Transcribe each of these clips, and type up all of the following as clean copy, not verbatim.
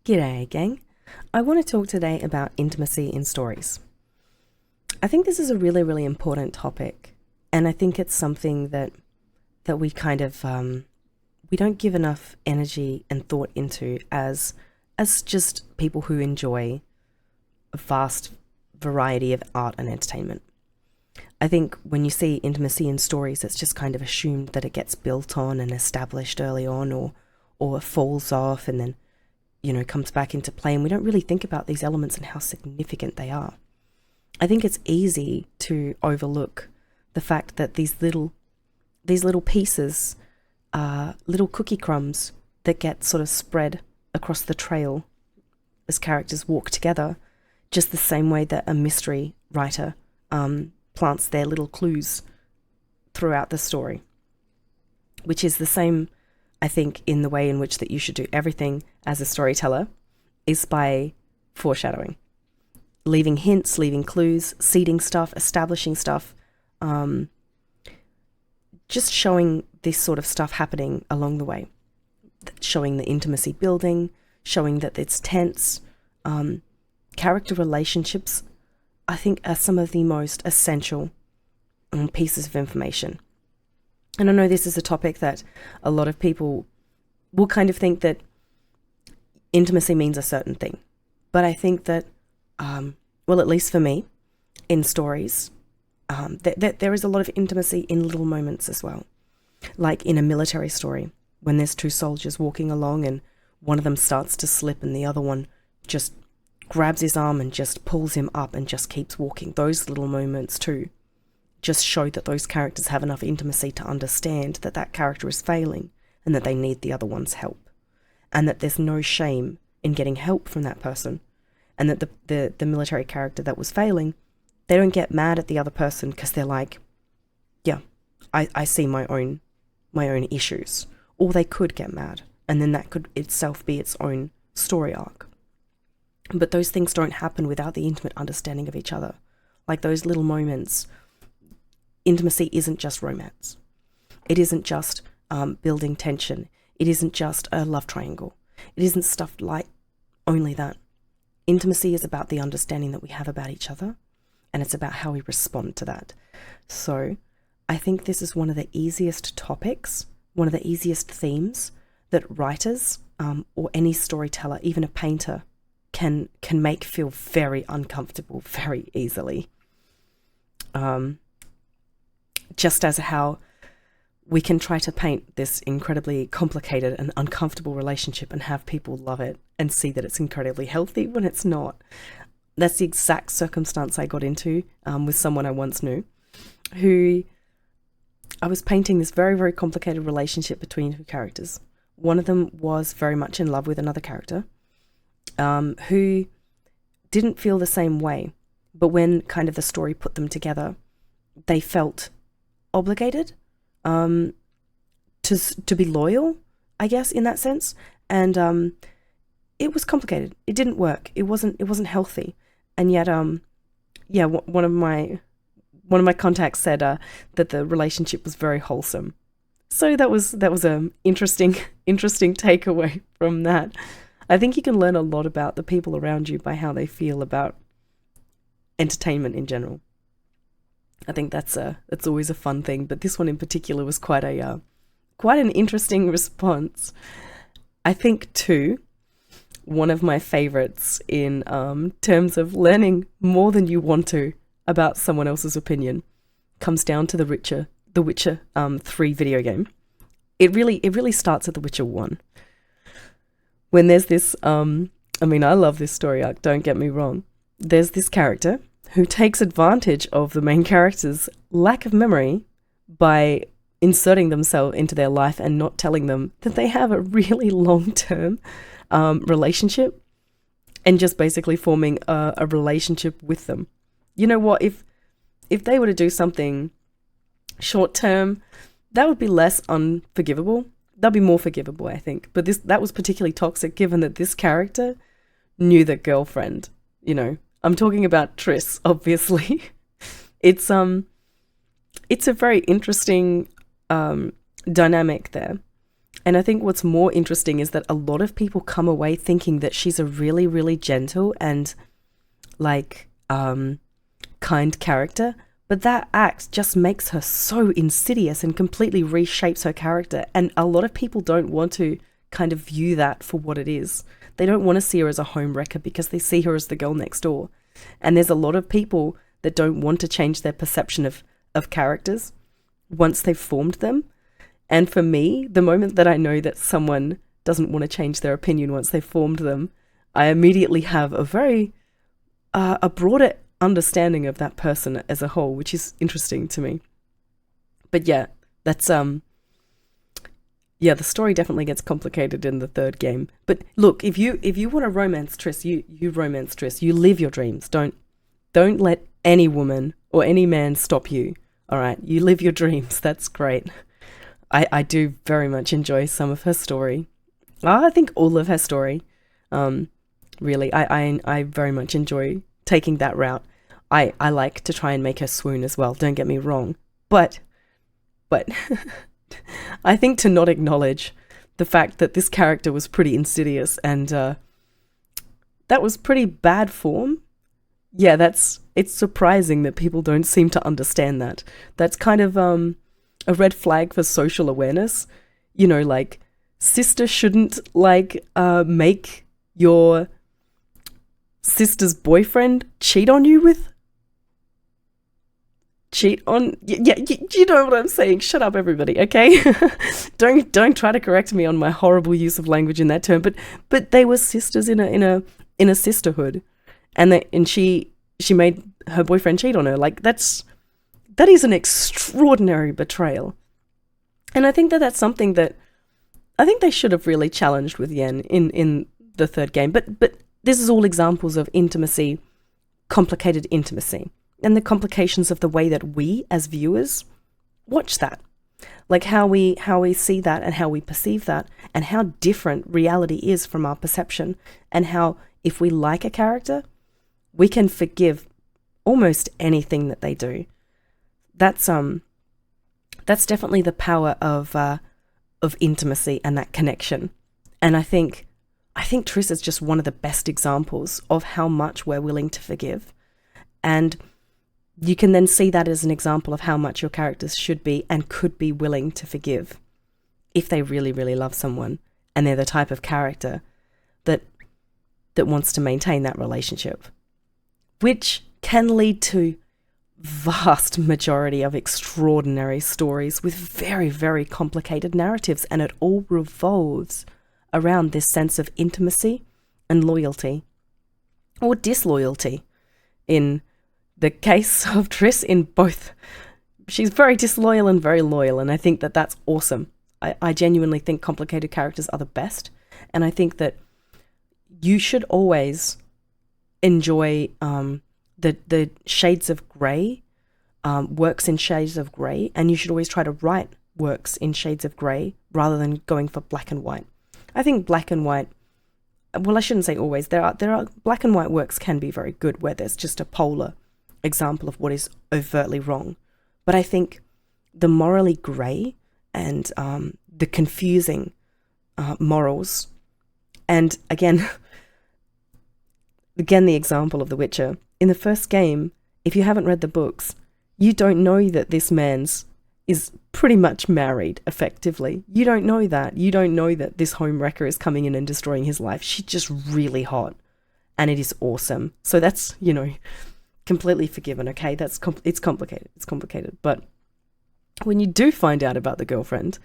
G'day, gang. I want to talk today about intimacy in stories. I think this is a really, really important topic, and I think it's something that we kind of we don't give enough energy and thought into as just people who enjoy a vast variety of art and entertainment. I think when you see intimacy in stories, it's just kind of assumed that it gets built on and established early on, or falls off and then comes back into play, and we don't really think about these elements and how significant they are. I think it's easy to overlook the fact that these little pieces are little cookie crumbs that get sort of spread across the trail as characters walk together, just the same way that a mystery writer plants their little clues throughout the story, which is the same, I think, in the way in which that you should do everything as a storyteller, is by foreshadowing, leaving hints, leaving clues, seeding stuff, establishing stuff, just showing this sort of stuff happening along the way, showing the intimacy building, showing that it's tense. Character relationships, I think, are some of the most essential pieces of information. And I know this is a topic that a lot of people will kind of think that intimacy means a certain thing. But I think that, well, at least for me, in stories, there is a lot of intimacy in little moments as well. Like in a military story, when there's two soldiers walking along and one of them starts to slip and the other one just grabs his arm and just pulls him up and just keeps walking. Those little moments too just show that those characters have enough intimacy to understand that that character is failing and that they need the other one's help, and that there's no shame in getting help from that person, and that the military character that was failing, they don't get mad at the other person because they're like, yeah, I see my own issues, or they could get mad, and then that could itself be its own story arc. But those things don't happen without the intimate understanding of each other. Like those little moments, intimacy isn't just romance. It isn't just building tension. It isn't just a love triangle. It isn't stuff like only that. Intimacy is about the understanding that we have about each other, and it's about how we respond to that. So I think this is one of the easiest topics, one of the easiest themes that writers or any storyteller, even a painter, can make feel very uncomfortable very easily. Just as how we can try to paint this incredibly complicated and uncomfortable relationship and have people love it and see that it's incredibly healthy when it's not. That's the exact circumstance I got into with someone I once knew, who I was painting this very, very complicated relationship between two characters. One of them was very much in love with another character, who didn't feel the same way, but when kind of the story put them together, they felt obligated to be loyal, I guess, in that sense. And it was complicated. It didn't work. It wasn't healthy. And yet, one of my contacts said that the relationship was very wholesome. So that was a interesting takeaway from that. I think you can learn a lot about the people around you by how they feel about entertainment in general. I think that's always a fun thing, but this one in particular was quite an interesting response. I think too, one of my favorites in terms of learning more than you want to about someone else's opinion comes down to The Witcher 3 video game. It really starts at The Witcher 1. When there's this, I love this story arc, don't get me wrong. There's this character who takes advantage of the main character's lack of memory by inserting themselves into their life and not telling them that they have a really long-term relationship, and just basically forming a relationship with them. You know what? If they were to do something short-term, that would be less unforgivable. That'd be more forgivable, I think. But that was particularly toxic, given that this character knew the girlfriend. I'm talking about Triss, obviously. It's a very interesting dynamic there. And I think what's more interesting is that a lot of people come away thinking that she's a really, really gentle and like kind character, but that act just makes her so insidious and completely reshapes her character. And a lot of people don't want to kind of view that for what it is. They don't want to see her as a home wrecker because they see her as the girl next door. And there's a lot of people that don't want to change their perception of characters once they've formed them. And for me, the moment that I know that someone doesn't want to change their opinion once they've formed them, I immediately have a very a broader understanding of that person as a whole, which is interesting to me. But yeah, that's the story definitely gets complicated in the third game. But look, if you want to romance Triss, you romance Triss. You live your dreams. Don't let any woman or any man stop you. All right, you live your dreams. That's great. I do very much enjoy some of her story. I think all of her story. Really, I very much enjoy taking that route. I like to try and make her swoon as well. Don't get me wrong, but I think to not acknowledge the fact that this character was pretty insidious and that was pretty bad form. Yeah, it's surprising that people don't seem to understand that. That's kind of a red flag for social awareness. You know, like, sister shouldn't make your sister's boyfriend cheat on you. You know what I'm saying. Shut up, everybody, okay? don't try to correct me on my horrible use of language in that term. But they were sisters in a sisterhood, and she made her boyfriend cheat on her. Like, that is an extraordinary betrayal. And I think that that's something that I think they should have really challenged with Yen in the third game. But this is all examples of intimacy, complicated intimacy, and the complications of the way that we as viewers watch that. Like how we see that and how we perceive that, and how different reality is from our perception, and how if we like a character, we can forgive almost anything that they do. That's definitely the power of intimacy and that connection. And I think Triss is just one of the best examples of how much we're willing to forgive. And you can then see that as an example of how much your characters should be and could be willing to forgive if they really, really love someone and they're the type of character that wants to maintain that relationship, which can lead to vast majority of extraordinary stories with very, very complicated narratives, and it all revolves around this sense of intimacy and loyalty, or disloyalty. In the case of Triss, in both, she's very disloyal and very loyal, and I think that that's awesome. I genuinely think complicated characters are the best, and I think that you should always enjoy the shades of grey, works in shades of grey, and you should always try to write works in shades of grey rather than going for black and white. I think black and white, well, I shouldn't say always, there are black and white works can be very good where there's just a polar example of what is overtly wrong. But I think the morally grey and the confusing morals, and again the example of The Witcher. In the first game, if you haven't read the books, you don't know that this man's is pretty much married, effectively. You don't know that. You don't know that this home wrecker is coming in and destroying his life. She's just really hot, and it is awesome. So that's, completely forgiven, okay? It's complicated. It's complicated. But when you do find out about the girlfriend,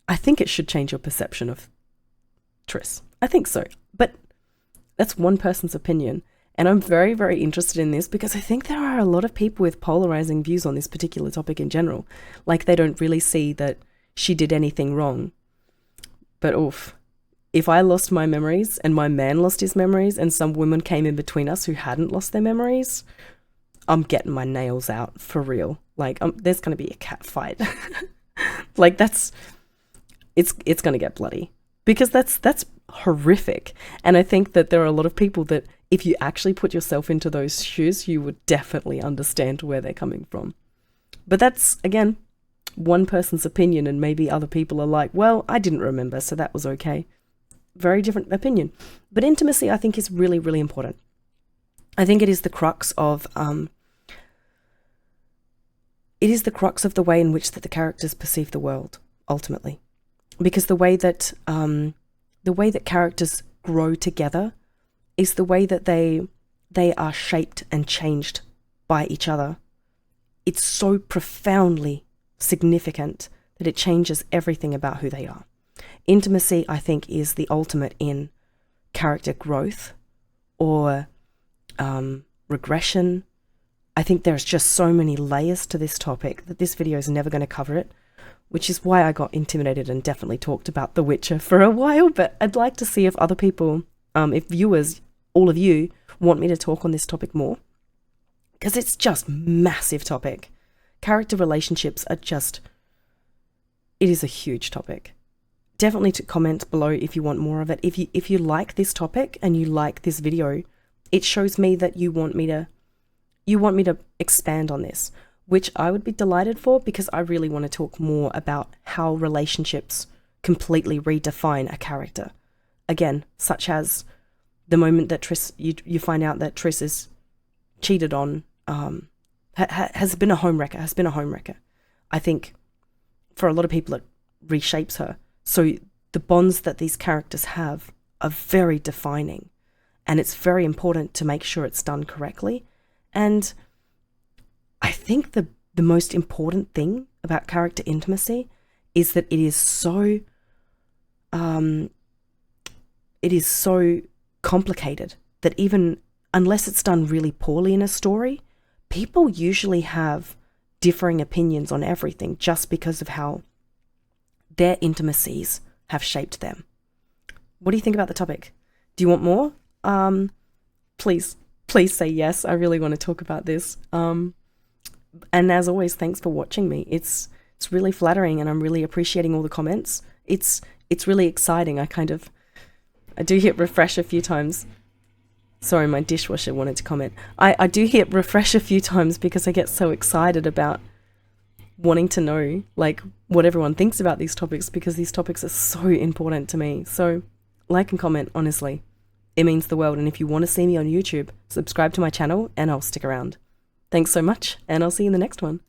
I think it should change your perception of Triss. I think so. But that's one person's opinion. And I'm very, very interested in this because I think there are a lot of people with polarizing views on this particular topic in general. Like, they don't really see that she did anything wrong. But oof, if I lost my memories and my man lost his memories and some woman came in between us who hadn't lost their memories, I'm getting my nails out for real. Like, there's going to be a cat fight. Like, it's going to get bloody because that's horrific. And I think that there are a lot of people that if you actually put yourself into those shoes, you would definitely understand where they're coming from. But that's, again, one person's opinion, and maybe other people are like, well, I didn't remember, so that was okay. Very different opinion. But intimacy, I think, is really, really important. I think it is the crux of the way in which that the characters perceive the world, ultimately. Because the way that characters grow together is the way that they are shaped and changed by each other. It's so profoundly significant that it changes everything about who they are. Intimacy, I think, is the ultimate in character growth or regression. I think there's just so many layers to this topic that this video is never going to cover it, which is why I got intimidated and definitely talked about The Witcher for a while. But I'd like to see if other people, if viewers, all of you, want me to talk on this topic more, because it's just massive topic. Character relationships are just, it is a huge topic. Definitely to comment below if you want more of it. If you like this topic and you like this video, it shows me that you want me to expand on this, which I would be delighted for, because I really want to talk more about how relationships completely redefine a character. Again, such as the moment that you find out that Triss is cheated on, has been a home wrecker. I think for a lot of people it reshapes her. So the bonds that these characters have are very defining, and it's very important to make sure it's done correctly. And I think the most important thing about character intimacy is that it is so complicated that even unless it's done really poorly in a story, people usually have differing opinions on everything just because of how their intimacies have shaped them. What do you think about the topic? Do you want more? Please say yes. I really want to talk about this. And as always, thanks for watching me. It's really flattering, and I'm really appreciating all the comments. It's really exciting. I do hit refresh a few times. Sorry, my dishwasher wanted to comment. I do hit refresh a few times because I get so excited about wanting to know like what everyone thinks about these topics, because these topics are so important to me. So like and comment, honestly. It means the world. And if you want to see me on YouTube, subscribe to my channel and I'll stick around. Thanks so much, and I'll see you in the next one.